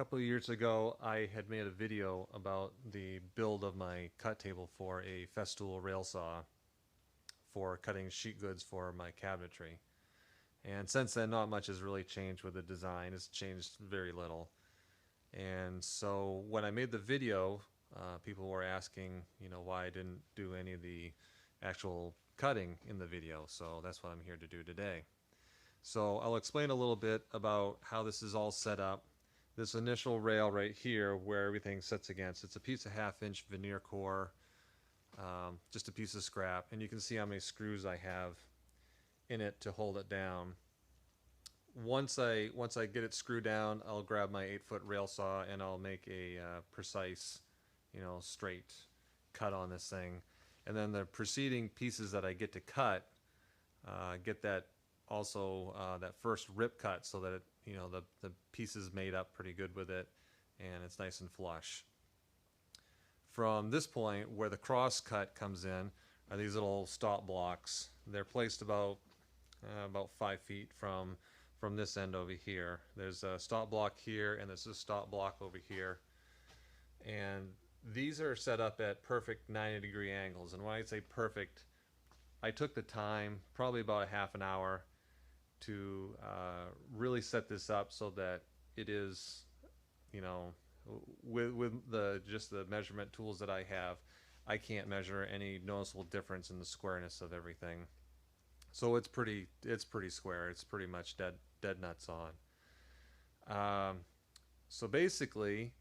couple of years ago, I had made a video about the build of my cut table for a Festool rail saw for cutting sheet goods for my cabinetry. And since then, not much has really changed with the design. It's changed very little. And so when I made the video, people were asking, why I didn't do any of the actual cutting in the video. So that's what I'm here to do today. So I'll explain a little bit about how this is all set up. This initial rail right here where everything sits against, it's a piece of 1/2-inch veneer core, just a piece of scrap, and you can see how many screws I have in it to hold it down. Once I get it screwed down, I'll grab my 8-foot rail saw and I'll make a precise, straight cut on this thing. And then the preceding pieces that I get to cut, get that also that first rip cut so that it, the pieces made up pretty good with it and it's nice and flush. From this point where the cross cut comes in are these little stop blocks. They're placed about 5 feet from this end over here. There's a stop block here and there's a stop block over here, and these are set up at perfect 90-degree angles. And when I say perfect, I took the time, probably about a half an hour, to really set this up so that it is, with just the measurement tools that I have, I can't measure any noticeable difference in the squareness of everything. So it's pretty square. It's pretty much dead nuts on. So basically,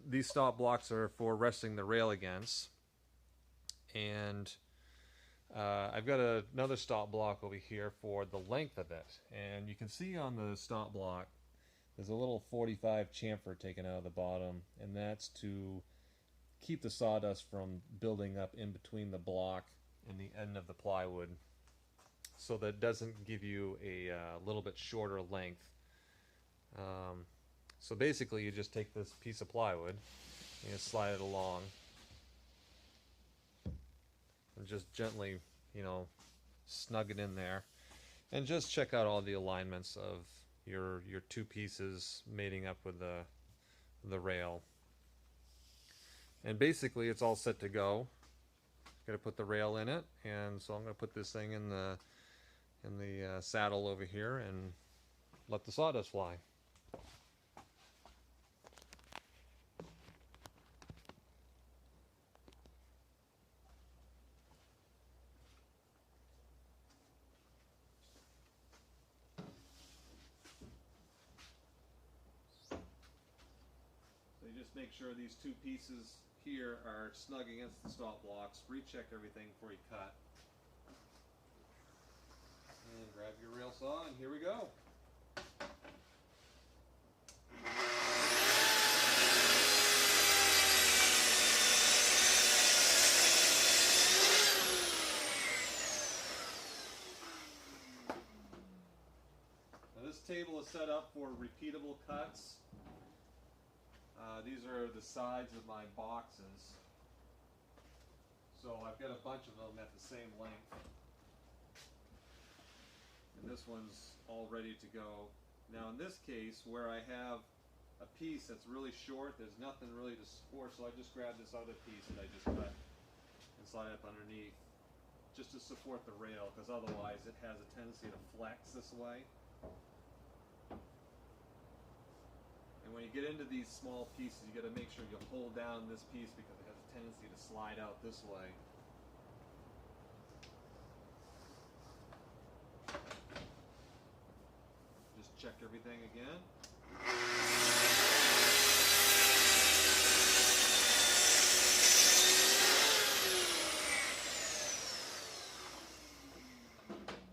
these stop blocks are for resting the rail against, and I've got another stop block over here for the length of it. And you can see on the stop block there's a little 45 chamfer taken out of the bottom, and that's to keep the sawdust from building up in between the block and the end of the plywood, so that it doesn't give you a little bit shorter length. So basically you just take this piece of plywood and you slide it along and just gently, snug it in there, and just check out all the alignments of your two pieces mating up with the rail. And basically it's all set to go. Got to put the rail in it, and so I'm going to put this thing in the saddle over here and let the sawdust fly. So you just make sure these two pieces here are snug against the stop blocks. Recheck everything before you cut. And grab your rail saw, and here we go. Now this table is set up for repeatable cuts. These are the sides of my boxes. So I've got a bunch of them at the same length. And this one's all ready to go. Now in this case, where I have a piece that's really short, there's nothing really to support, so I just grab this other piece that I just cut and slide up underneath just to support the rail, because otherwise it has a tendency to flex this way. And when you get into these small pieces, you got to make sure you hold down this piece because it has a tendency to slide out this way. Just check everything again.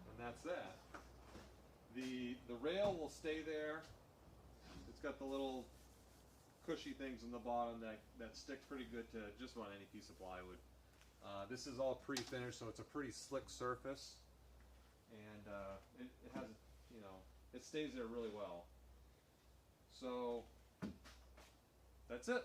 And that's that. The rail will stay there. It's got the little cushy things in the bottom that stick pretty good to just about any piece of plywood. This is all pre-finished, so it's a pretty slick surface, and it has, it stays there really well. So that's it.